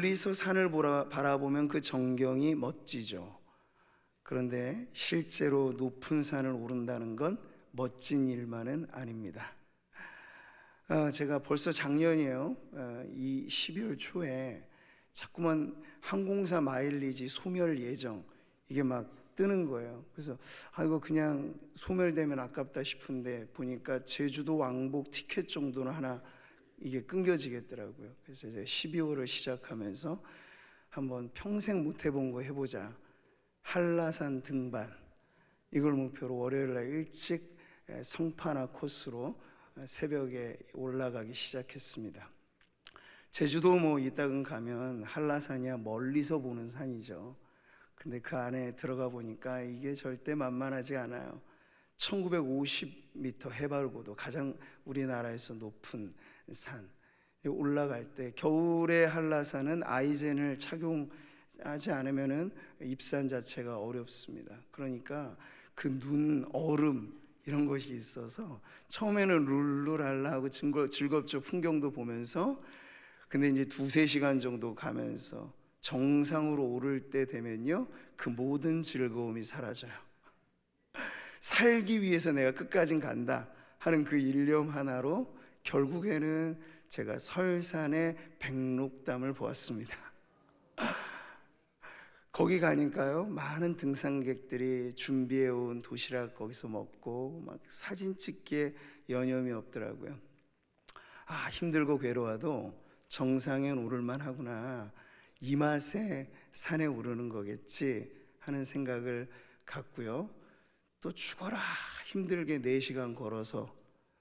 멀리서 산을 바라보면 그 전경이 멋지죠. 그런데 실제로 높은 산을 오른다는 건 멋진 일만은 아닙니다. 제가 벌써 작년이에요. 이 12월 초에 자꾸만 항공사 마일리지 소멸 예정 이게 막 뜨는 거예요. 그래서 이거 그냥 소멸되면 아깝다 싶은데 보니까 제주도 왕복 티켓 정도는 하나 이게 끊겨지겠더라고요. 그래서 이제 12월을 시작하면서 한번 평생 못 해본 거 해보자. 한라산 등반 이걸 목표로 월요일 날 일찍 성파나 코스로 새벽에 올라가기 시작했습니다. 제주도 뭐 이따금 가면 한라산이야 멀리서 보는 산이죠. 근데 그 안에 들어가 보니까 이게 절대 만만하지 않아요. 1950m 해발고도, 가장 우리나라에서 높은 산. 올라갈 때 겨울에 한라산은 아이젠을 착용하지 않으면은 입산 자체가 어렵습니다. 그러니까 그 눈, 얼음 이런 것이 있어서 처음에는 룰루랄라하고 즐겁죠. 풍경도 보면서. 근데 이제 2-3시간 정도 가면서 정상으로 오를 때 되면요, 그 모든 즐거움이 사라져요. 살기 위해서 내가 끝까지 간다 하는 그 일념 하나로 결국에는 제가 설산의 백록담을 보았습니다. 거기 가니까요, 많은 등산객들이 준비해온 도시락 거기서 먹고 막 사진 찍기에 여념이 없더라고요. 힘들고 괴로워도 정상엔 오를만 하구나, 이 맛에 산에 오르는 거겠지 하는 생각을 갖고요, 또 죽어라 힘들게 4시간 걸어서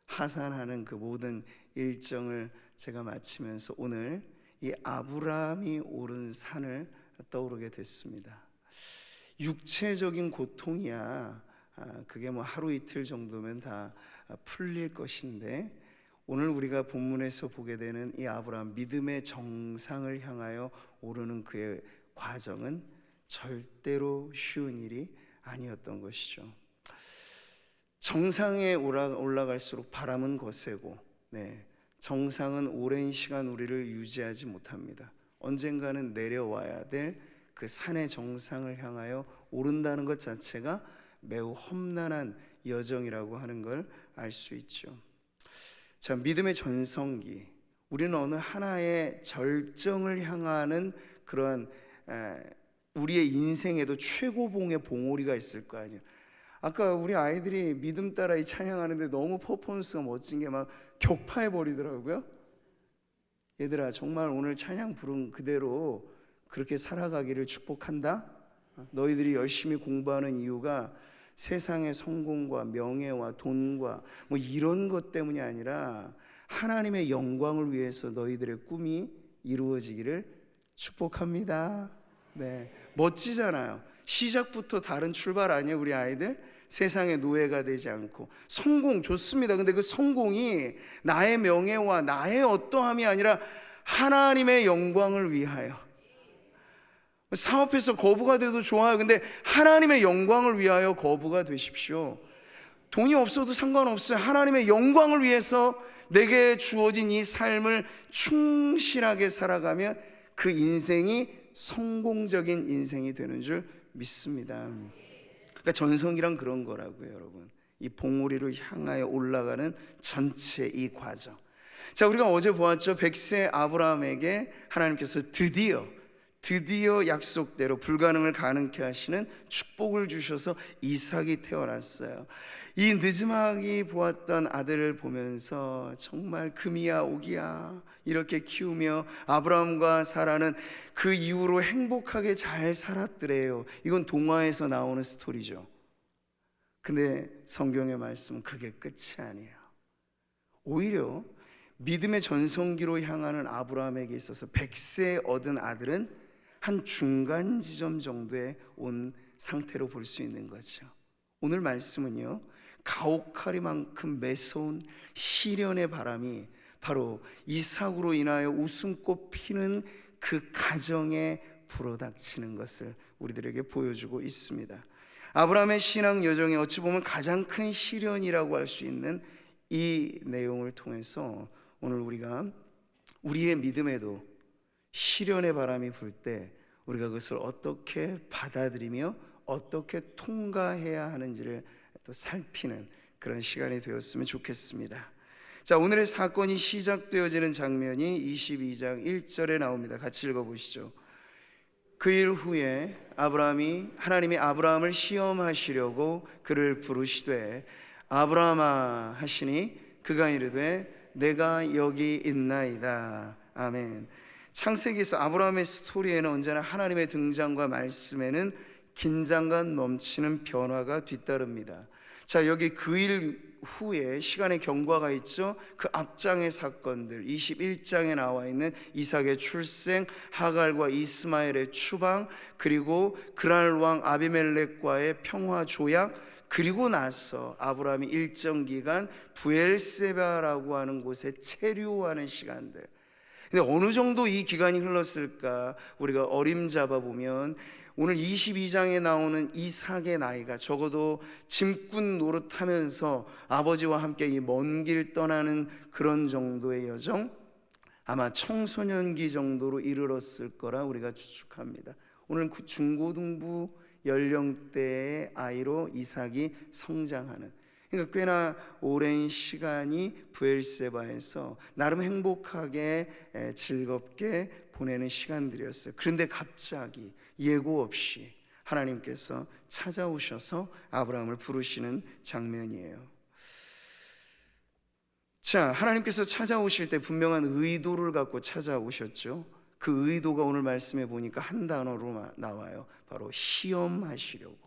하산하는 그 모든 일정을 제가 마치면서 오늘 이 아브라함이 오른 산을 떠오르게 됐습니다. 육체적인 고통이야 그게 뭐 하루 이틀 정도면 다 풀릴 것인데, 오늘 우리가 본문에서 보게 되는 이 아브라함, 믿음의 정상을 향하여 오르는 그의 과정은 절대로 쉬운 일이 아니었던 것이죠. 정상에 올라갈수록 바람은 거세고, 정상은 오랜 시간 우리를 유지하지 못합니다. 언젠가는 내려와야 될 그 산의 정상을 향하여 오른다는 것 자체가 매우 험난한 여정이라고 하는 걸 알 수 있죠. 자, 믿음의 전성기, 우리는 어느 하나의 절정을 향하는 그러한 우리의 인생에도 최고봉의 봉우리가 있을 거 아니에요. 아까 우리 아이들이 믿음 따라 이 찬양하는데 너무 퍼포먼스가 멋진 게 막 격파해 버리더라고요. 얘들아, 정말 오늘 찬양 부른 그대로 그렇게 살아가기를 축복한다. 너희들이 열심히 공부하는 이유가 세상의 성공과 명예와 돈과 뭐 이런 것 때문이 아니라 하나님의 영광을 위해서 너희들의 꿈이 이루어지기를 축복합니다. 멋지잖아요. 시작부터 다른 출발 아니에요, 우리 아이들? 세상의 노예가 되지 않고. 성공 좋습니다. 근데 그 성공이 나의 명예와 나의 어떠함이 아니라 하나님의 영광을 위하여. 사업에서 거부가 돼도 좋아요. 근데 하나님의 영광을 위하여 거부가 되십시오. 돈이 없어도 상관없어요. 하나님의 영광을 위해서 내게 주어진 이 삶을 충실하게 살아가면 그 인생이 성공적인 인생이 되는 줄 믿습니다. 그러니까 전성기란 그런 거라고요, 여러분. 이 봉우리를 향하여 올라가는 전체 이 과정. 자, 우리가 어제 보았죠. 100세 아브라함에게 하나님께서 드디어 약속대로 불가능을 가능케 하시는 축복을 주셔서 이삭이 태어났어요. 이 느지막이 보았던 아들을 보면서 정말 금이야 오기야 이렇게 키우며 아브라함과 사라는 그 이후로 행복하게 잘 살았더래요. 이건 동화에서 나오는 스토리죠. 근데 성경의 말씀은 그게 끝이 아니에요. 오히려 믿음의 전성기로 향하는 아브라함에게 있어서 100세 얻은 아들은 한 중간 지점 정도에 온 상태로 볼 수 있는 거죠. 오늘 말씀은요, 가혹하리만큼 매서운 시련의 바람이 바로 이삭으로 인하여 웃음꽃 피는 그 가정에 불어닥치는 것을 우리들에게 보여주고 있습니다. 아브라함의 신앙 여정에 어찌 보면 가장 큰 시련이라고 할 수 있는 이 내용을 통해서 오늘 우리가 우리의 믿음에도 시련의 바람이 불 때 우리가 그것을 어떻게 받아들이며 어떻게 통과해야 하는지를 또 살피는 그런 시간이 되었으면 좋겠습니다. 자, 오늘의 사건이 시작되어지는 장면이 22장 1절에 나옵니다. 같이 읽어보시죠. 그 일 후에 하나님이 아브라함을 시험하시려고 그를 부르시되 아브라함아 하시니 그가 이르되 내가 여기 있나이다. 아멘. 창세기에서 아브라함의 스토리에는 언제나 하나님의 등장과 말씀에는 긴장감 넘치는 변화가 뒤따릅니다. 자, 여기 그 일 후에 시간의 경과가 있죠. 그 앞장의 사건들 21장에 나와 있는 이삭의 출생, 하갈과 이스마엘의 추방, 그리고 그랄 왕 아비멜렉과의 평화 조약, 그리고 나서 아브라함이 일정 기간 브엘세바라고 하는 곳에 체류하는 시간들. 근데 어느 정도 이 기간이 흘렀을까 우리가 어림잡아 보면 오늘 22장에 나오는 이삭의 나이가 적어도 짐꾼 노릇하면서 아버지와 함께 이 먼 길 떠나는 그런 정도의 여정, 아마 청소년기 정도로 이르렀을 거라 우리가 추측합니다. 오늘 중고등부 연령대의 아이로 이삭이 성장하는, 그러니까 꽤나 오랜 시간이 브엘세바에서 나름 행복하게 즐겁게 보내는 시간들이었어요. 그런데 갑자기 예고 없이 하나님께서 찾아오셔서 아브라함을 부르시는 장면이에요. 자, 하나님께서 찾아오실 때 분명한 의도를 갖고 찾아오셨죠. 그 의도가 오늘 말씀해 보니까 한 단어로 나와요. 바로 시험하시려고.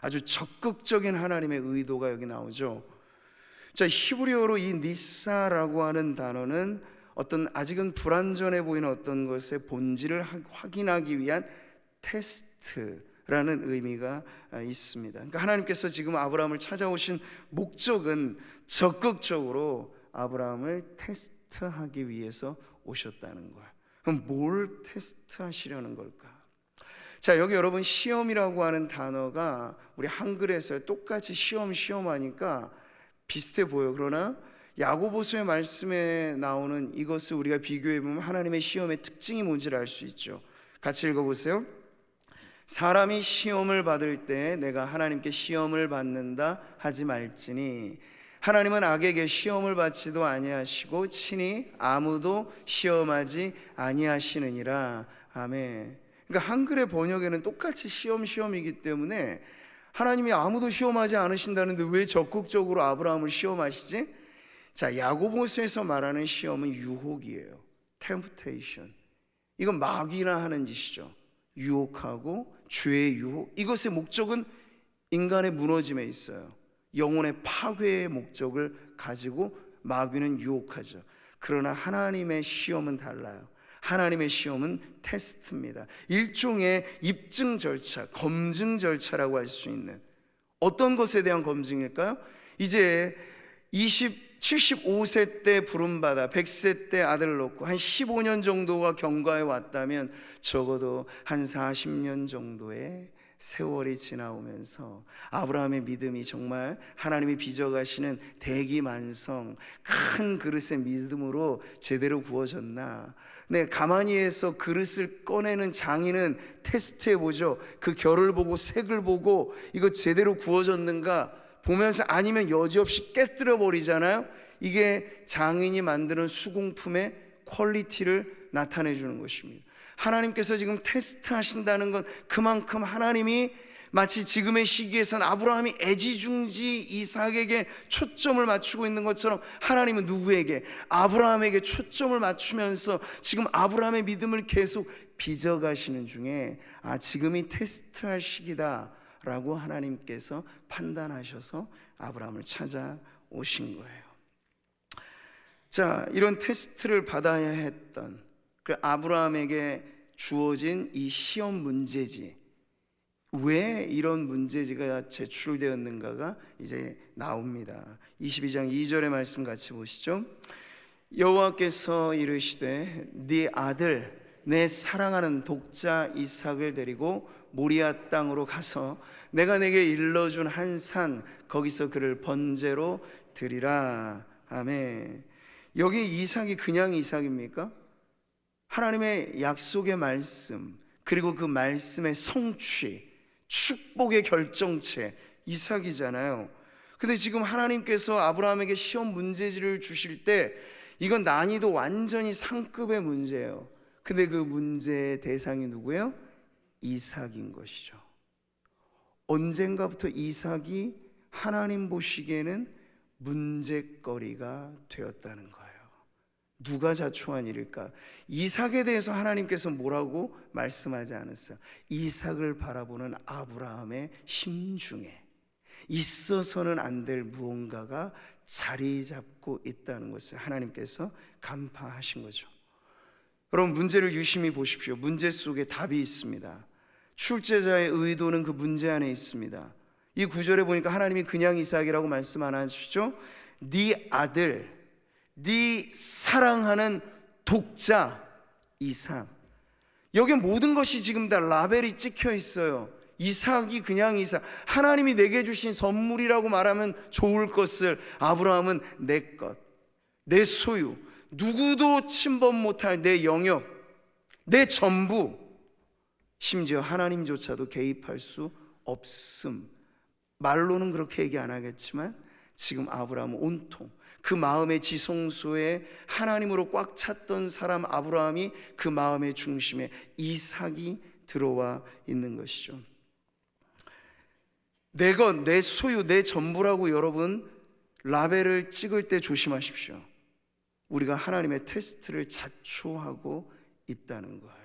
아주 적극적인 하나님의 의도가 여기 나오죠. 자, 히브리어로 이 니사라고 하는 단어는 어떤 아직은 불완전해 보이는 어떤 것의 본질을 확인하기 위한 테스트라는 의미가 있습니다. 그러니까 하나님께서 지금 아브라함을 찾아오신 목적은 적극적으로 아브라함을 테스트하기 위해서 오셨다는 거예요. 그럼 뭘 테스트하시려는 걸까? 자, 여기 여러분 시험이라고 하는 단어가 우리 한글에서 똑같이 시험하니까 비슷해 보여. 그러나 야고보서의 말씀에 나오는 이것을 우리가 비교해 보면 하나님의 시험의 특징이 뭔지를 알 수 있죠. 같이 읽어보세요. 사람이 시험을 받을 때 내가 하나님께 시험을 받는다 하지 말지니 하나님은 악에게 시험을 받지도 아니하시고 친히 아무도 시험하지 아니하시느니라. 아멘. 그러니까 한글의 번역에는 똑같이 시험이기 때문에 하나님이 아무도 시험하지 않으신다는데 왜 적극적으로 아브라함을 시험하시지? 자, 야고보서에서 말하는 시험은 유혹이에요. temptation. 이건 마귀나 하는 짓이죠. 유혹하고 죄의 유혹. 이것의 목적은 인간의 무너짐에 있어요. 영혼의 파괴의 목적을 가지고 마귀는 유혹하죠. 그러나 하나님의 시험은 달라요. 하나님의 시험은 테스트입니다. 일종의 입증 절차, 검증 절차라고 할 수 있는 어떤 것에 대한 검증일까요? 이제 75세 때 부름받아 100세 때 아들을 낳고 한 15년 정도가 경과해 왔다면 적어도 한 40년 정도의 세월이 지나오면서 아브라함의 믿음이 정말 하나님이 빚어가시는 대기만성 큰 그릇의 믿음으로 제대로 구워졌나. 네, 가만히 해서 그릇을 꺼내는 장인은 테스트해보죠. 그 결을 보고 색을 보고 이거 제대로 구워졌는가 보면서 아니면 여지없이 깨뜨려 버리잖아요. 이게 장인이 만드는 수공품의 퀄리티를 나타내 주는 것입니다. 하나님께서 지금 테스트 하신다는 건 그만큼 하나님이 마치 지금의 시기에선 아브라함이 애지중지 이삭에게 초점을 맞추고 있는 것처럼 하나님은 누구에게? 아브라함에게 초점을 맞추면서 지금 아브라함의 믿음을 계속 빚어가시는 중에 지금이 테스트할 시기다 라고 하나님께서 판단하셔서 아브라함을 찾아오신 거예요. 자, 이런 테스트를 받아야 했던 그 아브라함에게 주어진 이 시험 문제지, 왜 이런 문제지가 제출되었는가가 이제 나옵니다. 22장 2절의 말씀 같이 보시죠. 여호와께서 이르시되 네 아들 내 사랑하는 독자 이삭을 데리고 모리아 땅으로 가서 내가 내게 일러준 한 산 거기서 그를 번제로 드리라. 아멘. 여기 이삭이 그냥 이삭입니까? 하나님의 약속의 말씀, 그리고 그 말씀의 성취, 축복의 결정체 이삭이잖아요. 근데 지금 하나님께서 아브라함에게 시험 문제지를 주실 때 이건 난이도 완전히 상급의 문제예요. 근데 그 문제의 대상이 누구예요? 이삭인 것이죠. 언젠가부터 이삭이 하나님 보시기에는 문제거리가 되었다는 거예요. 누가 자초한 일일까? 이삭에 대해서 하나님께서 뭐라고 말씀하지 않았어요. 이삭을 바라보는 아브라함의 심중에 있어서는 안 될 무언가가 자리 잡고 있다는 것을 하나님께서 간파하신 거죠. 여러분, 문제를 유심히 보십시오. 문제 속에 답이 있습니다. 출제자의 의도는 그 문제 안에 있습니다. 이 구절에 보니까 하나님이 그냥 이삭이라고 말씀 안 하시죠? 네 아들, 네 사랑하는 독자 이삭. 여기 모든 것이 지금 다 라벨이 찍혀 있어요. 이삭이 그냥 이삭, 하나님이 내게 주신 선물이라고 말하면 좋을 것을 아브라함은 내 것, 내 소유, 누구도 침범 못할 내 영역, 내 전부, 심지어 하나님조차도 개입할 수 없음. 말로는 그렇게 얘기 안 하겠지만 지금 아브라함은 온통 그 마음의 지성소에 하나님으로 꽉 찼던 사람 아브라함이 그 마음의 중심에 이삭이 들어와 있는 것이죠. 내 것, 내 소유, 내 전부라고 여러분 라벨을 찍을 때 조심하십시오. 우리가 하나님의 테스트를 자초하고 있다는 거예요.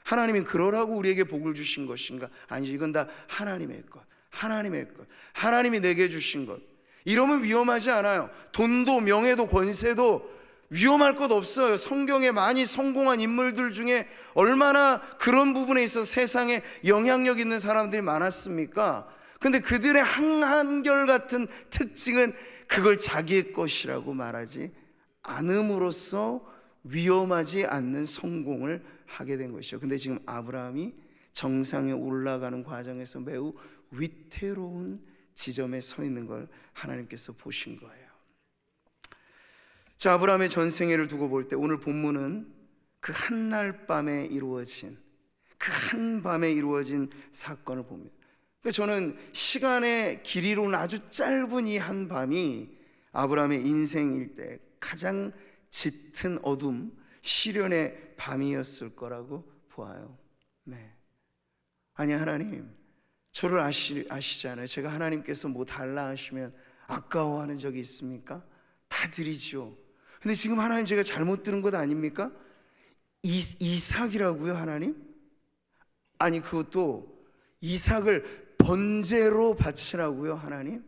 하나님이 그러라고 우리에게 복을 주신 것인가? 아니죠. 이건 다 하나님의 것, 하나님의 것, 하나님이 내게 주신 것. 이러면 위험하지 않아요. 돈도 명예도 권세도 위험할 것 없어요. 성경에 많이 성공한 인물들 중에 얼마나 그런 부분에 있어서 세상에 영향력 있는 사람들이 많았습니까? 근데 그들의 한결같은 특징은 그걸 자기의 것이라고 말하지 않음으로써 위험하지 않는 성공을 하게 된 것이죠. 근데 지금 아브라함이 정상에 올라가는 과정에서 매우 위태로운 지점에 서 있는 걸 하나님께서 보신 거예요. 자, 아브라함의 전생애를 두고 볼 때 오늘 본문은 그 한날 밤에 이루어진 사건을 봅니다. 그러니까 저는 시간의 길이로는 아주 짧은 이 한 밤이 아브라함의 인생일 때 가장 짙은 어둠, 시련의 밤이었을 거라고 보아요. 네. 아니, 하나님, 저를 아시잖아요. 제가 하나님께서 뭐 달라 하시면 아까워하는 적이 있습니까? 다 드리죠. 근데 지금 하나님 제가 잘못 들은 것 아닙니까? 이삭이라고요, 하나님? 아니, 그것도 이삭을 번제로 바치라고요, 하나님?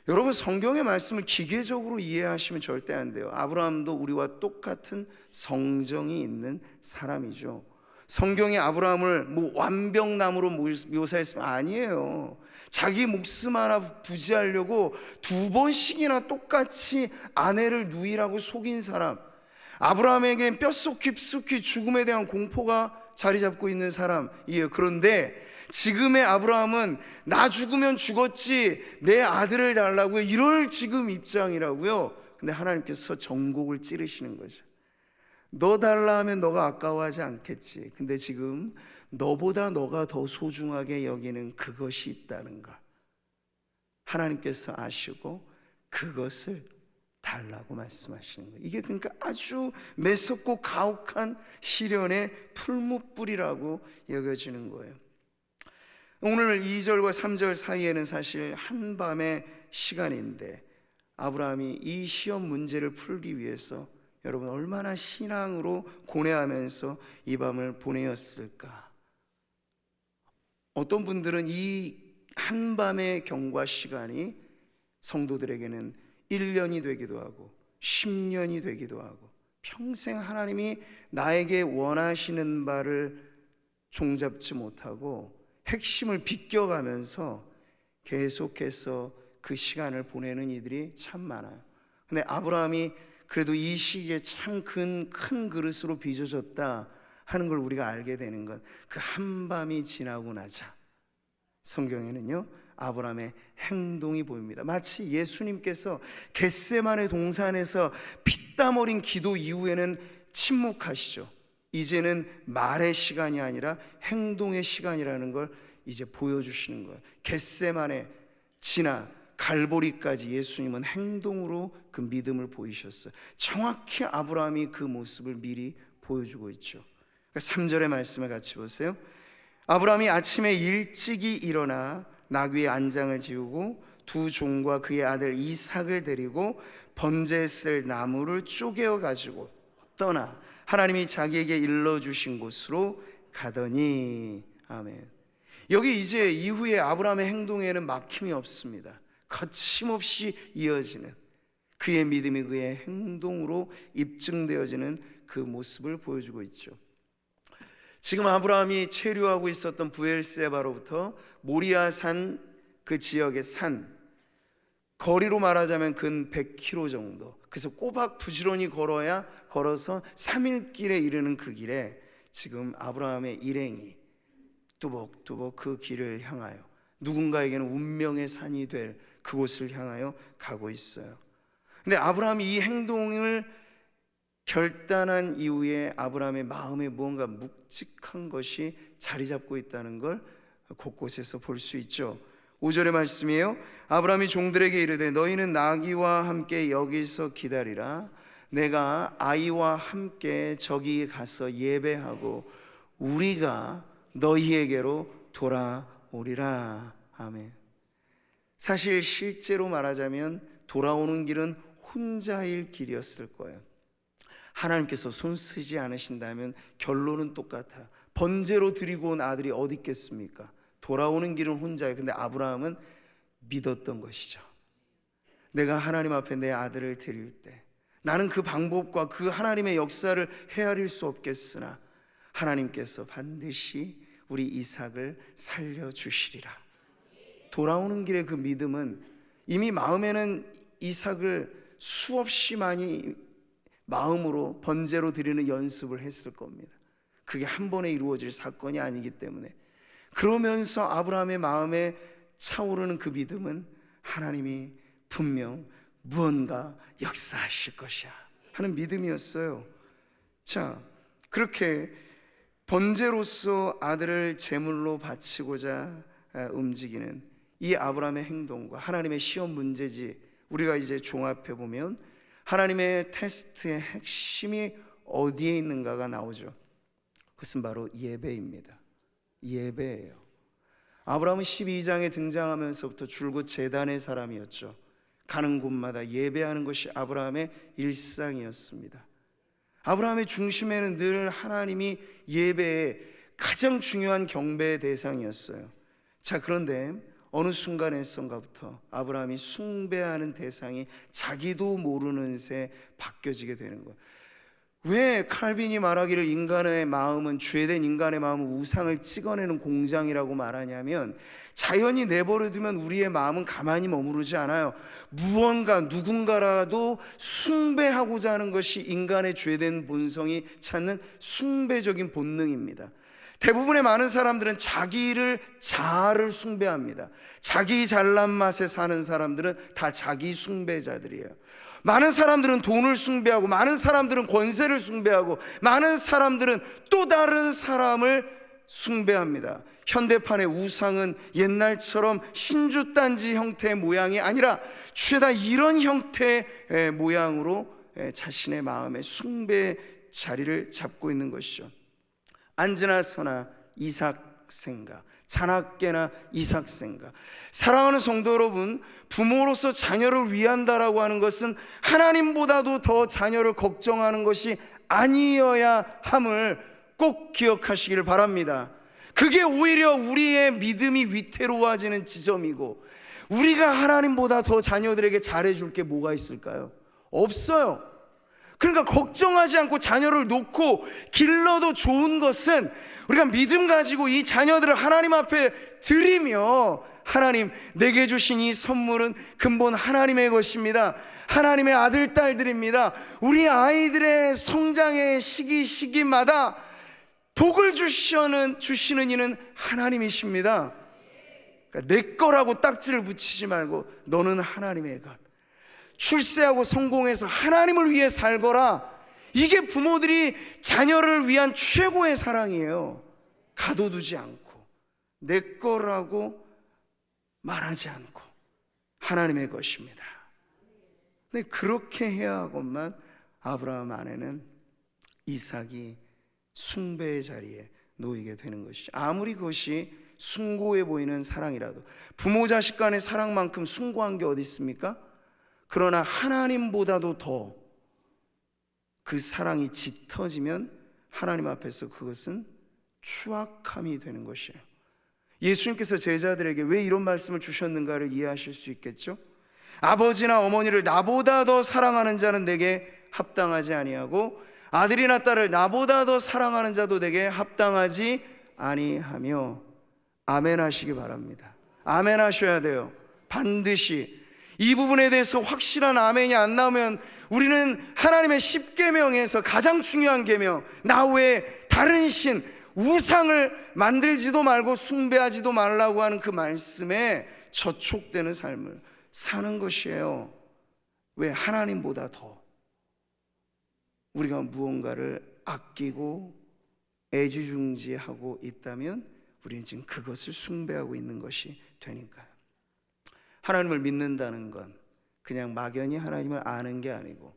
여러분, 성경의 말씀을 기계적으로 이해하시면 절대 안 돼요. 아브라함도 우리와 똑같은 성정이 있는 사람이죠. 성경이 아브라함을 뭐 완벽남으로 묘사했으면 아니에요. 자기 목숨 하나 부지하려고 2번씩이나 똑같이 아내를 누이라고 속인 사람, 아브라함에겐 뼛속 깊숙이 죽음에 대한 공포가 자리 잡고 있는 사람이에요. 그런데 지금의 아브라함은 나 죽으면 죽었지 내 아들을 달라고요, 이럴 지금 입장이라고요. 근데 하나님께서 전곡을 찌르시는 거죠. 너 달라 하면 너가 아까워하지 않겠지. 근데 지금 너보다 너가 더 소중하게 여기는 그것이 있다는 걸 하나님께서 아시고 그것을 달라고 말씀하시는 거예요. 이게 그러니까 아주 매섭고 가혹한 시련의 풀무불이라고 여겨지는 거예요. 오늘 2절과 3절 사이에는 사실 한밤의 시간인데 아브라함이 이 시험 문제를 풀기 위해서 여러분 얼마나 신앙으로 고뇌하면서 이 밤을 보내었을까. 어떤 분들은 이 한밤의 경과 시간이 성도들에게는 1년이 되기도 하고 10년이 되기도 하고 평생 하나님이 나에게 원하시는 바를 종잡지 못하고 핵심을 비껴가면서 계속해서 그 시간을 보내는 이들이 참 많아요. 근데 아브라함이 그래도 이 시기에 참 큰 그릇으로 빚어졌다 하는 걸 우리가 알게 되는 건 그 한밤이 지나고 나자 성경에는요 아브라함의 행동이 보입니다. 마치 예수님께서 겟세마네 동산에서 피땀 어린 기도 이후에는 침묵하시죠. 이제는 말의 시간이 아니라 행동의 시간이라는 걸 이제 보여주시는 거예요. 겟세마네 지나 갈보리까지 예수님은 행동으로 그 믿음을 보이셨어요. 정확히 아브라함이 그 모습을 미리 보여주고 있죠. 3절의 말씀을 같이 보세요. 아브라함이 아침에 일찍이 일어나 나귀의 안장을 지우고 두 종과 그의 아들 이삭을 데리고 번제에 쓸 나무를 쪼개어 가지고 떠나 하나님이 자기에게 일러주신 곳으로 가더니. 아멘. 여기 이제 이후에 아브라함의 행동에는 막힘이 없습니다. 거침없이 이어지는 그의 믿음이 그의 행동으로 입증되어지는 그 모습을 보여주고 있죠. 지금 아브라함이 체류하고 있었던 부엘세바로부터 모리아산 그 지역의 산, 거리로 말하자면 근 100km 정도, 그래서 꼬박 부지런히 걸어서 3일길에 이르는 그 길에 지금 아브라함의 일행이 뚜벅뚜벅 그 길을 향하여 누군가에게는 운명의 산이 될 그곳을 향하여 가고 있어요. 근데 아브라함이 이 행동을 결단한 이후에 아브라함의 마음에 무언가 묵직한 것이 자리 잡고 있다는 걸 곳곳에서 볼 수 있죠. 5절의 말씀이에요. 아브라함이 종들에게 이르되 너희는 나귀와 함께 여기서 기다리라. 내가 아이와 함께 저기 가서 예배하고 우리가 너희에게로 돌아오리라. 아멘. 사실 실제로 말하자면 돌아오는 길은 혼자일 길이었을 거예요. 하나님께서 손 쓰지 않으신다면 결론은 똑같아요. 번제로 드리고 온 아들이 어디 있겠습니까? 돌아오는 길은 혼자예요. 근데 아브라함은 믿었던 것이죠. 내가 하나님 앞에 내 아들을 드릴 때 나는 그 방법과 그 하나님의 역사를 헤아릴 수 없겠으나 하나님께서 반드시 우리 이삭을 살려주시리라. 돌아오는 길의 그 믿음은 이미 마음에는 이삭을 수없이 많이 마음으로 번제로 드리는 연습을 했을 겁니다. 그게 한 번에 이루어질 사건이 아니기 때문에. 그러면서 아브라함의 마음에 차오르는 그 믿음은 하나님이 분명 무언가 역사하실 것이야 하는 믿음이었어요. 자, 그렇게 번제로서 아들을 제물로 바치고자 움직이는 이 아브라함의 행동과 하나님의 시험 문제지, 우리가 이제 종합해 보면 하나님의 테스트의 핵심이 어디에 있는가가 나오죠. 그것은 바로 예배입니다. 예배예요. 아브라함은 12장에 등장하면서부터 줄곧 제단의 사람이었죠. 가는 곳마다 예배하는 것이 아브라함의 일상이었습니다. 아브라함의 중심에는 늘 하나님이 예배의 가장 중요한 경배의 대상이었어요. 자, 그런데 어느 순간에선가부터 아브라함이 숭배하는 대상이 자기도 모르는 새 바뀌어지게 되는 거예요. 왜 칼빈이 말하기를 인간의 마음은, 죄된 인간의 마음은 우상을 찍어내는 공장이라고 말하냐면, 자연히 내버려두면 우리의 마음은 가만히 머무르지 않아요. 무언가 누군가라도 숭배하고자 하는 것이 인간의 죄된 본성이 찾는 숭배적인 본능입니다. 대부분의 많은 사람들은 자아를 숭배합니다. 자기 잘난 맛에 사는 사람들은 다 자기 숭배자들이에요. 많은 사람들은 돈을 숭배하고, 많은 사람들은 권세를 숭배하고, 많은 사람들은 또 다른 사람을 숭배합니다. 현대판의 우상은 옛날처럼 신주단지 형태의 모양이 아니라 죄다 이런 형태의 모양으로 자신의 마음의 숭배 자리를 잡고 있는 것이죠. 앉으나 서나 이삭 생각, 자나깨나 이삭 생각. 사랑하는 성도 여러분, 부모로서 자녀를 위한다라고 하는 것은 하나님보다도 더 자녀를 걱정하는 것이 아니어야 함을 꼭 기억하시기를 바랍니다. 그게 오히려 우리의 믿음이 위태로워지는 지점이고, 우리가 하나님보다 더 자녀들에게 잘해줄 게 뭐가 있을까요? 없어요. 그러니까 걱정하지 않고 자녀를 놓고 길러도 좋은 것은 우리가 믿음 가지고 이 자녀들을 하나님 앞에 드리며, 하나님, 내게 주신 이 선물은 근본 하나님의 것입니다. 하나님의 아들, 딸들입니다. 우리 아이들의 성장의 시기마다 복을 주시는 이는 하나님이십니다. 그러니까 내 거라고 딱지를 붙이지 말고 너는 하나님의 것, 출세하고 성공해서 하나님을 위해 살거라, 이게 부모들이 자녀를 위한 최고의 사랑이에요. 가둬두지 않고 내 거라고 말하지 않고 하나님의 것입니다. 근데 그렇게 해야 하건만 아브라함 안에는 이삭이 숭배의 자리에 놓이게 되는 것이죠. 아무리 그것이 숭고해 보이는 사랑이라도, 부모 자식 간의 사랑만큼 숭고한 게 어디 있습니까? 그러나 하나님보다도 더 그 사랑이 짙어지면 하나님 앞에서 그것은 추악함이 되는 것이에요. 예수님께서 제자들에게 왜 이런 말씀을 주셨는가를 이해하실 수 있겠죠? 아버지나 어머니를 나보다 더 사랑하는 자는 내게 합당하지 아니하고 아들이나 딸을 나보다 더 사랑하는 자도 내게 합당하지 아니하며. 아멘 하시기 바랍니다. 아멘 하셔야 돼요. 반드시. 이 부분에 대해서 확실한 아멘이 안 나오면 우리는 하나님의 10계명에서 가장 중요한 계명, 나 외에 다른 신, 우상을 만들지도 말고 숭배하지도 말라고 하는 그 말씀에 저촉되는 삶을 사는 것이에요. 왜? 하나님보다 더 우리가 무언가를 아끼고 애지중지하고 있다면 우리는 지금 그것을 숭배하고 있는 것이 되니까요. 하나님을 믿는다는 건 그냥 막연히 하나님을 아는 게 아니고,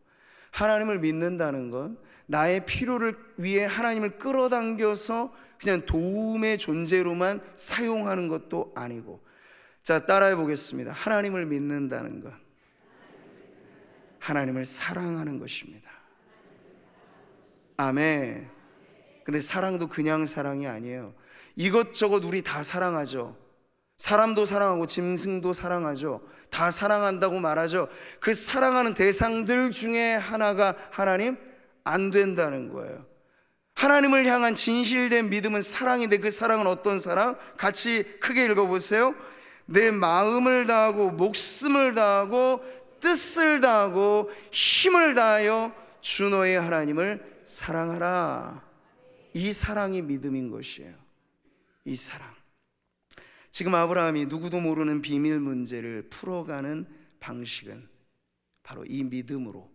하나님을 믿는다는 건 나의 필요를 위해 하나님을 끌어당겨서 그냥 도움의 존재로만 사용하는 것도 아니고. 자, 따라해 보겠습니다. 하나님을 믿는다는 건 하나님을 사랑하는 것입니다. 아멘. 근데 사랑도 그냥 사랑이 아니에요. 이것저것 우리 다 사랑하죠. 사람도 사랑하고 짐승도 사랑하죠. 다 사랑한다고 말하죠. 그 사랑하는 대상들 중에 하나가 하나님 안 된다는 거예요. 하나님을 향한 진실된 믿음은 사랑인데, 그 사랑은 어떤 사랑? 같이 크게 읽어보세요. 내 마음을 다하고 목숨을 다하고 뜻을 다하고 힘을 다하여 주 너의 하나님을 사랑하라. 이 사랑이 믿음인 것이에요. 이 사랑. 지금 아브라함이 누구도 모르는 비밀 문제를 풀어가는 방식은 바로 이 믿음으로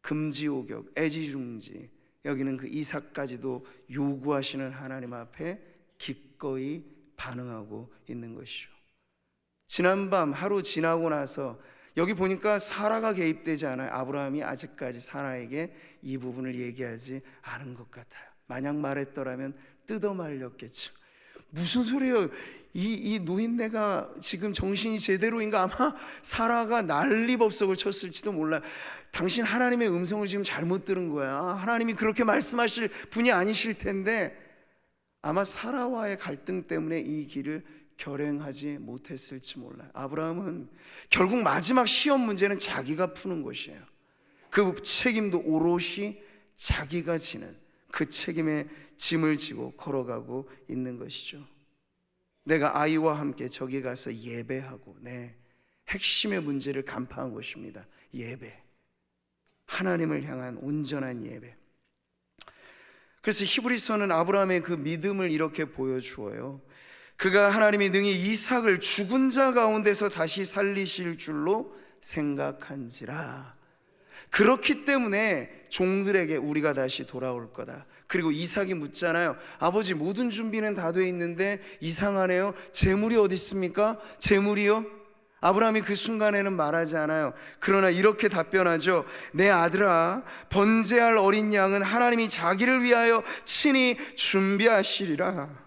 금지오격, 애지중지, 여기는 그 이삭까지도 요구하시는 하나님 앞에 기꺼이 반응하고 있는 것이죠. 지난밤 하루 지나고 나서 여기 보니까 사라가 개입되지 않아요. 아브라함이 아직까지 사라에게 이 부분을 얘기하지 않은 것 같아요. 만약 말했더라면 뜯어 말렸겠죠. 무슨 소리예요? 이 노인네가 지금 정신이 제대로인가? 아마 사라가 난리법석을 쳤을지도 몰라요. 당신 하나님의 음성을 지금 잘못 들은 거야. 하나님이 그렇게 말씀하실 분이 아니실 텐데 아마 사라와의 갈등 때문에 이 길을 결행하지 못했을지 몰라요. 아브라함은 결국 마지막 시험 문제는 자기가 푸는 것이에요. 그 책임도 오롯이 자기가 지는, 그 책임의 짐을 지고 걸어가고 있는 것이죠. 내가 아이와 함께 저기 가서 예배하고, 핵심의 문제를 간파한 것입니다. 예배, 하나님을 향한 온전한 예배. 그래서 히브리서는 아브라함의 그 믿음을 이렇게 보여주어요. 그가 하나님이 능히 이삭을 죽은 자 가운데서 다시 살리실 줄로 생각한지라. 그렇기 때문에 종들에게 우리가 다시 돌아올 거다. 그리고 이삭이 묻잖아요. 아버지, 모든 준비는 다 돼 있는데 이상하네요. 재물이 어디 있습니까? 재물이요? 아브라함이 그 순간에는 말하지 않아요. 그러나 이렇게 답변하죠. 내 아들아, 번제할 어린 양은 하나님이 자기를 위하여 친히 준비하시리라.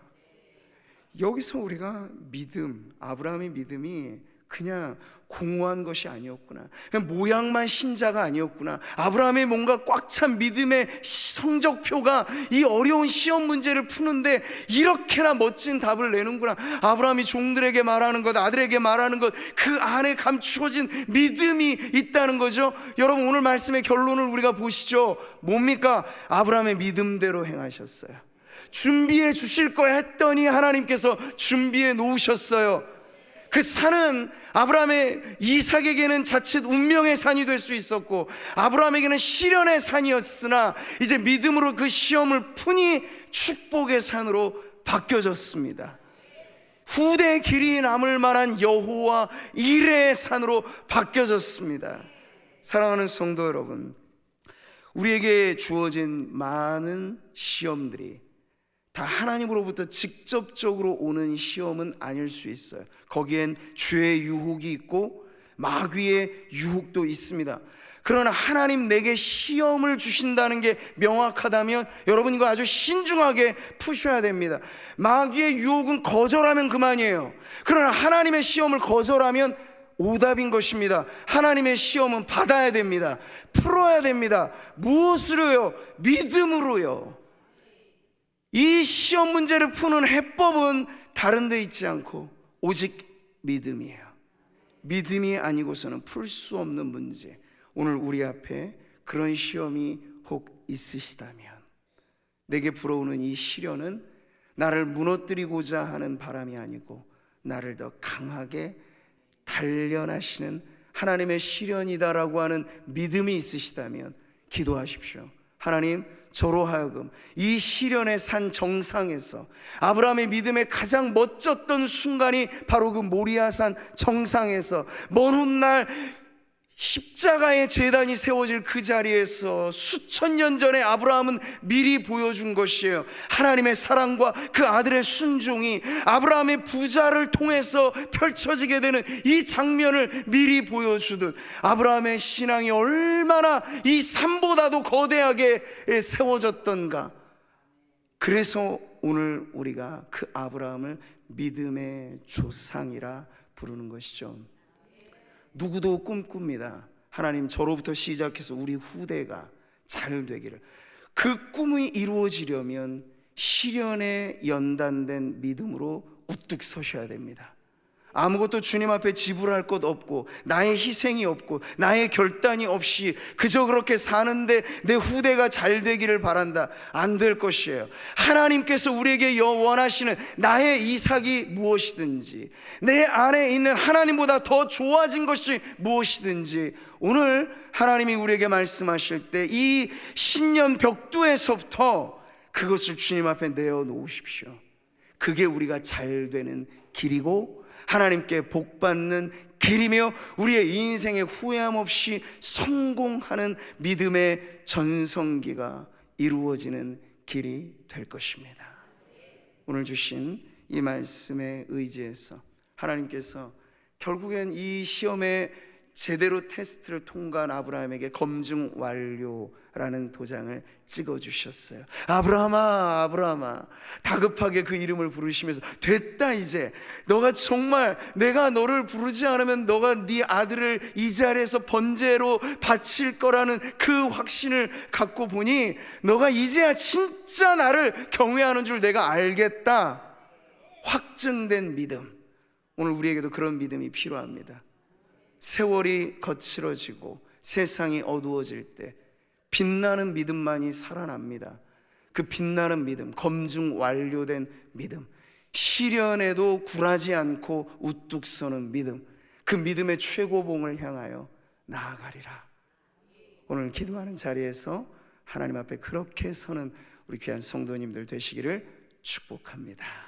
여기서 우리가 믿음, 아브라함의 믿음이 그냥 공허한 것이 아니었구나, 그냥 모양만 신자가 아니었구나. 아브라함의 뭔가 꽉 찬 믿음의 성적표가 이 어려운 시험 문제를 푸는데 이렇게나 멋진 답을 내는구나. 아브라함이 종들에게 말하는 것, 아들에게 말하는 것, 그 안에 감추어진 믿음이 있다는 거죠. 여러분, 오늘 말씀의 결론을 우리가 보시죠. 뭡니까? 아브라함의 믿음대로 행하셨어요. 준비해 주실 거야 했더니 하나님께서 준비해 놓으셨어요. 그 산은 아브라함의 이삭에게는 자칫 운명의 산이 될 수 있었고, 아브라함에게는 시련의 산이었으나 이제 믿음으로 그 시험을 푸니 축복의 산으로 바뀌어졌습니다. 후대 길이 남을 만한 여호와 이레의 산으로 바뀌어졌습니다. 사랑하는 성도 여러분, 우리에게 주어진 많은 시험들이 다 하나님으로부터 직접적으로 오는 시험은 아닐 수 있어요. 거기엔 죄의 유혹이 있고 마귀의 유혹도 있습니다. 그러나 하나님 내게 시험을 주신다는 게 명확하다면 여러분 이거 아주 신중하게 푸셔야 됩니다. 마귀의 유혹은 거절하면 그만이에요. 그러나 하나님의 시험을 거절하면 오답인 것입니다. 하나님의 시험은 받아야 됩니다. 풀어야 됩니다. 무엇으로요? 믿음으로요. 이 시험 문제를 푸는 해법은 다른 데 있지 않고 오직 믿음이에요. 믿음이 아니고서는 풀 수 없는 문제. 오늘 우리 앞에 그런 시험이 혹 있으시다면 내게 불어오는 이 시련은 나를 무너뜨리고자 하는 바람이 아니고 나를 더 강하게 단련하시는 하나님의 시련이다라고 하는 믿음이 있으시다면 기도하십시오. 하나님, 저로 하여금 이 시련의 산 정상에서 아브라함의 믿음의 가장 멋졌던 순간이 바로 그 모리아산 정상에서 먼 훗날 십자가의 제단이 세워질 그 자리에서 수천 년 전에 아브라함은 미리 보여준 것이에요. 하나님의 사랑과 그 아들의 순종이 아브라함의 부자를 통해서 펼쳐지게 되는 이 장면을 미리 보여주듯 아브라함의 신앙이 얼마나 이 산보다도 거대하게 세워졌던가. 그래서 오늘 우리가 그 아브라함을 믿음의 조상이라 부르는 것이죠. 누구도 꿈꿉니다. 하나님, 저로부터 시작해서 우리 후대가 잘 되기를. 그 꿈이 이루어지려면 시련에 연단된 믿음으로 우뚝 서셔야 됩니다. 아무것도 주님 앞에 지불할 것 없고 나의 희생이 없고 나의 결단이 없이 그저 그렇게 사는데 내 후대가 잘 되기를 바란다. 안 될 것이에요. 하나님께서 우리에게 원하시는 나의 이삭이 무엇이든지, 내 안에 있는 하나님보다 더 좋아진 것이 무엇이든지, 오늘 하나님이 우리에게 말씀하실 때 이 신년 벽두에서부터 그것을 주님 앞에 내어놓으십시오. 그게 우리가 잘 되는 길이고 하나님께 복받는 길이며 우리의 인생에 후회함 없이 성공하는 믿음의 전성기가 이루어지는 길이 될 것입니다. 오늘 주신 이 말씀에 의지해서 하나님께서 결국엔 이 시험에 제대로 테스트를 통과한 아브라함에게 검증 완료라는 도장을 찍어주셨어요. 아브라함아, 아브라함아. 다급하게 그 이름을 부르시면서 됐다, 이제 너가 정말 내가 너를 부르지 않으면 너가 네 아들을 이 자리에서 번제로 바칠 거라는 그 확신을 갖고 보니 너가 이제야 진짜 나를 경외하는 줄 내가 알겠다. 확증된 믿음. 오늘 우리에게도 그런 믿음이 필요합니다. 세월이 거칠어지고 세상이 어두워질 때 빛나는 믿음만이 살아납니다. 그 빛나는 믿음, 검증 완료된 믿음, 시련에도 굴하지 않고 우뚝 서는 믿음, 그 믿음의 최고봉을 향하여 나아가리라. 오늘 기도하는 자리에서 하나님 앞에 그렇게 서는 우리 귀한 성도님들 되시기를 축복합니다.